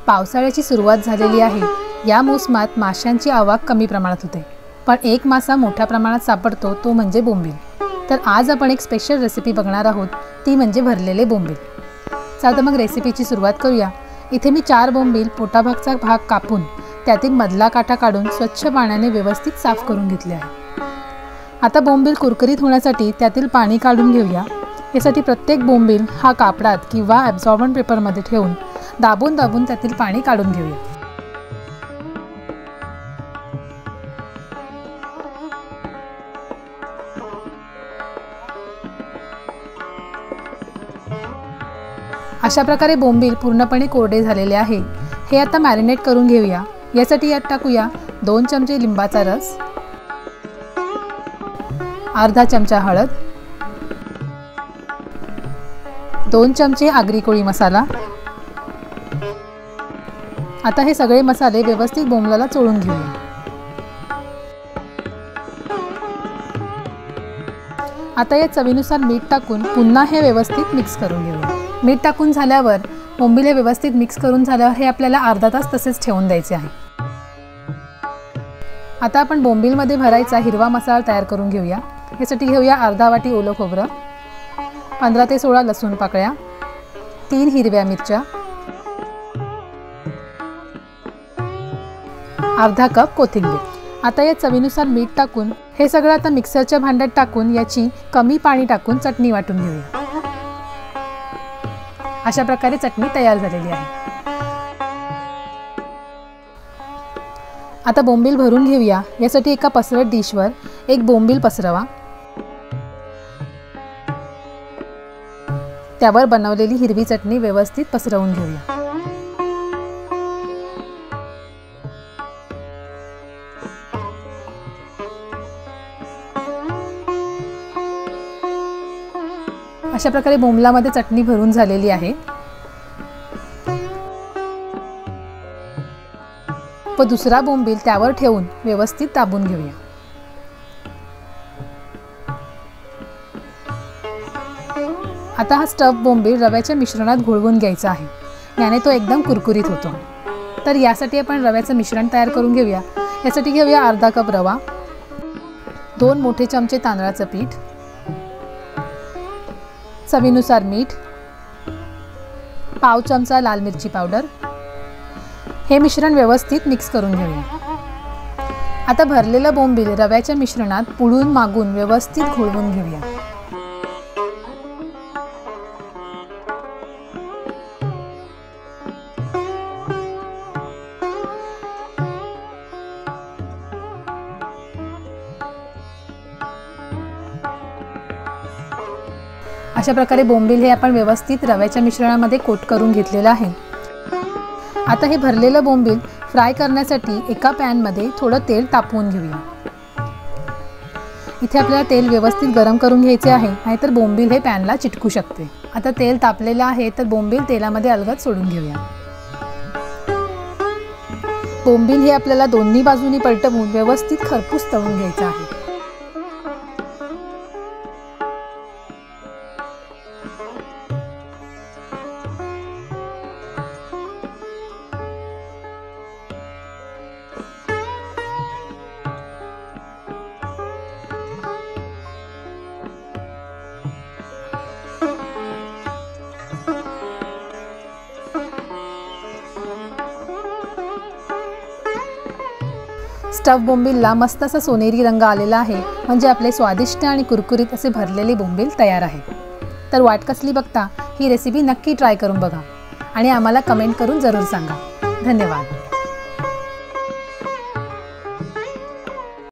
पावसाळ्याची सुरुवात झालेली आहे। या मोसमात माशांची आवक कमी प्रमाणात होते, पण एक मासा मोठ्या प्रमाणात सापडतो, तो म्हणजे बोंबील। तर आज आपण एक स्पेशल रेसिपी बघणार आहोत, ती म्हणजे भरलेले बोंबील। चला तर मग रेसिपीची सुरुवात करूया। इथे मी 4 बोंबील पोटाभागचा भाग कापून त्यातील मधला काटा काढून स्वच्छ पाण्याने व्यवस्थित साफ करून घेतले आहे। आता बोंबील कुरकुरीत होण्यासाठी त्यातील पाणी काढून घेऊया। यासाठी प्रत्येक बोंबील हा कापडात किंवा ॲब्सॉर्बंट पेपरमध्ये ठेवून दाबून दाबून त्यातील पाणी काढून घेऊया। अशा प्रकारे बोंबील पूर्णपणे कोरडे झालेले आहे। हे आता मॅरिनेट करून घेऊया। यासाठी यात टाकूया 2 चमचे लिंबाचा रस, अर्धा चमचा हळद, 2 चमचे आगरी कोळी मसाला। आता हे सगळे मसाले व्यवस्थित बोंबलाला चोळून घेऊया। आता या चवीनुसार मीठ टाकून पुन्हा हे व्यवस्थित मिक्स करून घेऊया। मीठ टाकून झाल्यावर बोंबील हे व्यवस्थित मिक्स करून झाल्यावर हे आपल्याला अर्धा तास तसेच ठेवून द्यायचे आहे। आता आपण बोंबीलमध्ये भरायचा हिरवा मसाला तयार करून घेऊया। यासाठी घेऊया अर्धा वाटी ओलं खोबरं, 15 ते 16 लसूण पाकळ्या, 3 हिरव्या मिरच्या, अर्धा कप कोथिंबीर। आता या चवीनुसार मीठ टाकून हे सगळं आता मिक्सरच्या भांड्यात टाकून याची कमी पाणी टाकून चटणी वाटून घेऊया। अशा प्रकारे चटणी तयार झालेली आहे। आता बोंबील भरून घेऊया। यासाठी एका पसरट डिशवर एक बोंबील पसरवा, त्यावर बनवलेली हिरवी चटणी व्यवस्थित पसरवून घेऊया। अशा प्रकारे बोंबलामध्ये चटणी भरून झालेली आहे व दुसरा बोंबील त्यावर ठेवून व्यवस्थित दाबून घेऊया। आता हा स्टफ बोंबील रव्याच्या मिश्रणात घोळवून घ्यायचा आहे, याने तो एकदम कुरकुरीत होतो। तर यासाठी आपण रव्याचं मिश्रण तयार करून घेऊया। यासाठी घेऊया अर्धा कप रवा, 2 मोठे चमचे तांदळाचं पीठ, चवीनुसार मीठ, पाव चमचा लाल मिरची पावडर। हे मिश्रण व्यवस्थित मिक्स करून घेऊया। आता भरलेलं बोंबील रव्याच्या मिश्रणात पुढून मागून व्यवस्थित घोळवून घेऊया। अशा प्रकारे बोंबील हे आपण व्यवस्थित रव्याच्या मिश्रणामध्ये कोट करून घेतलेलं आहे। आता हे भरलेलं बोंबील फ्राय करण्यासाठी एका पॅनमध्ये थोडं तेल तापवून घेऊया। इथे आपल्याला तेल व्यवस्थित गरम करून घ्यायचे आहे, नाहीतर बोंबील हे पॅनला चिटकू शकते। आता तेल तापलेलं आहे, तर बोंबील तेलामध्ये अलगद सोडून घेऊया। बोंबील हे आपल्याला दोन्ही बाजूनी पलटवून व्यवस्थित खरपूस तळून घ्यायचं आहे। स्टफ बोंबीलला मस्त असा सोनेरी रंग आलेला आहे, म्हणजे आपले स्वादिष्ट आणि कुरकुरीत असे भरलेले बोंबील तयार आहे। तर वाट कसली बघता, ही रेसिपी नक्की ट्राय करून बघा आणि आम्हाला कमेंट करून जरूर सांगा। धन्यवाद।